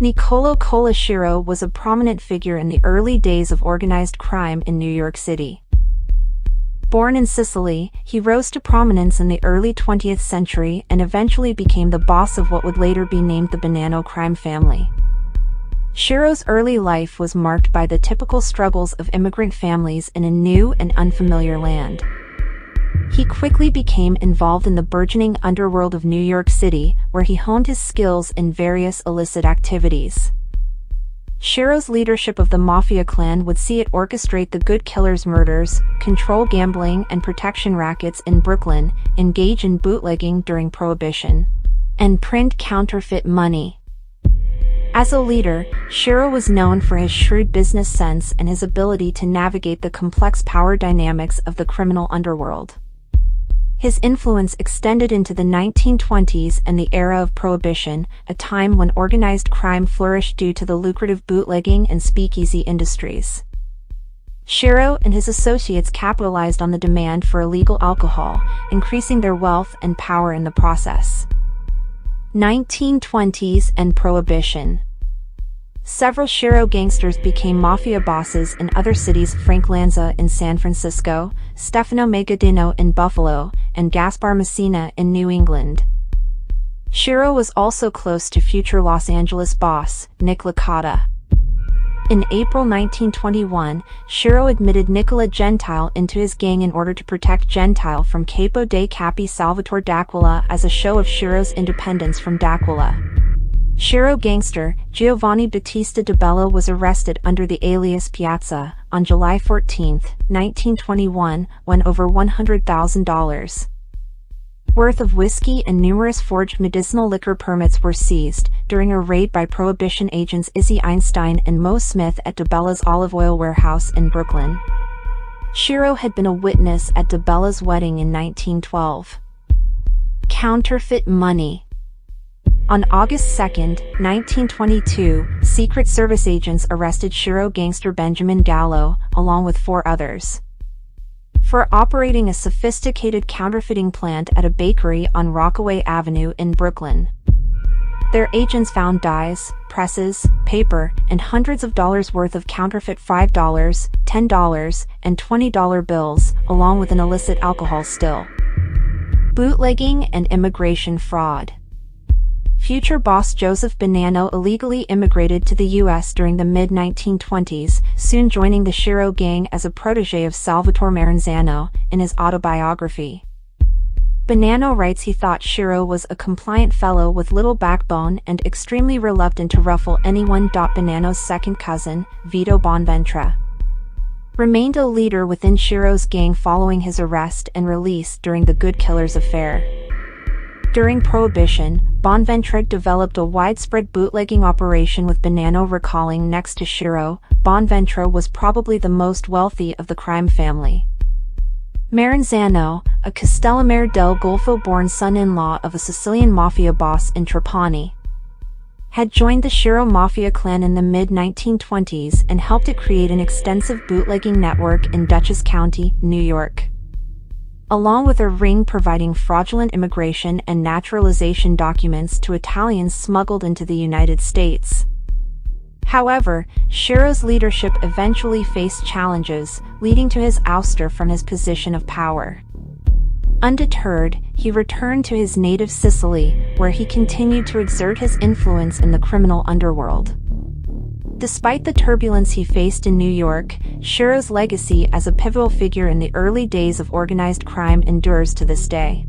Nicolo Schiro was a prominent figure in the early days of organized crime in New York City. Born in Sicily, he rose to prominence in the early 20th century and eventually became the boss of what would later be named the Bonanno crime family. Schiro's early life was marked by the typical struggles of immigrant families in a new and unfamiliar land. He quickly became involved in the burgeoning underworld of New York City, where he honed his skills in various illicit activities. Schiro's leadership of the Mafia clan would see it orchestrate the Good Killer's murders, control gambling and protection rackets in Brooklyn, engage in bootlegging during Prohibition, and print counterfeit money. As a leader, Schiro was known for his shrewd business sense and his ability to navigate the complex power dynamics of the criminal underworld. His influence extended into the 1920s and the era of Prohibition, a time when organized crime flourished due to the lucrative bootlegging and speakeasy industries. Schiro and his associates capitalized on the demand for illegal alcohol, increasing their wealth and power in the process. 1920s and Prohibition. Several Schiro gangsters became mafia bosses in other cities: Frank Lanza in San Francisco, Stefano Megadino in Buffalo, and Gaspar Messina in New England. Schiro was also close to future Los Angeles boss, Nicolo. In April 1921, Schiro admitted Nicola Gentile into his gang in order to protect Gentile from Capo dei Capi Salvatore D'Aquila as a show of Schiro's independence from D'Aquila. Schiro gangster Giovanni Battista Di Bella was arrested under the alias Piazza on July 14, 1921, when over $100,000 worth of whiskey and numerous forged medicinal liquor permits were seized during a raid by Prohibition agents Izzy Einstein and Mo Smith at Di Bella's olive oil warehouse in Brooklyn. Schiro had been a witness at Di Bella's wedding in 1912. Counterfeit money. On August 2, 1922, Secret Service agents arrested Schiro gangster Benjamin Gallo, along with 4 others, for operating a sophisticated counterfeiting plant at a bakery on Rockaway Avenue in Brooklyn. Their agents found dyes, presses, paper, and hundreds of dollars worth of counterfeit $5, $10, and $20 bills, along with an illicit alcohol still. Bootlegging and immigration fraud. Future boss Joseph Bonanno illegally immigrated to the U.S. during the mid-1920s, soon joining the Schiro gang as a protege of Salvatore Maranzano, in his autobiography. Bonanno writes he thought Schiro was a compliant fellow with little backbone and extremely reluctant to ruffle anyone. Bonanno's second cousin, Vito Bonventre, remained a leader within Schiro's gang following his arrest and release during the Good Killer's affair. During Prohibition, Bonventre developed a widespread bootlegging operation with Bonanno recalling next to Schiro, Bonventre was probably the most wealthy of the crime family. Maranzano, a Castellamare del Golfo-born son-in-law of a Sicilian mafia boss in Trapani, had joined the Schiro mafia clan in the mid-1920s and helped it create an extensive bootlegging network in Dutchess County, New York, along with a ring providing fraudulent immigration and naturalization documents to Italians smuggled into the United States. However, Schiro's leadership eventually faced challenges, leading to his ouster from his position of power. Undeterred, he returned to his native Sicily, where he continued to exert his influence in the criminal underworld. Despite the turbulence he faced in New York, Schiro's legacy as a pivotal figure in the early days of organized crime endures to this day.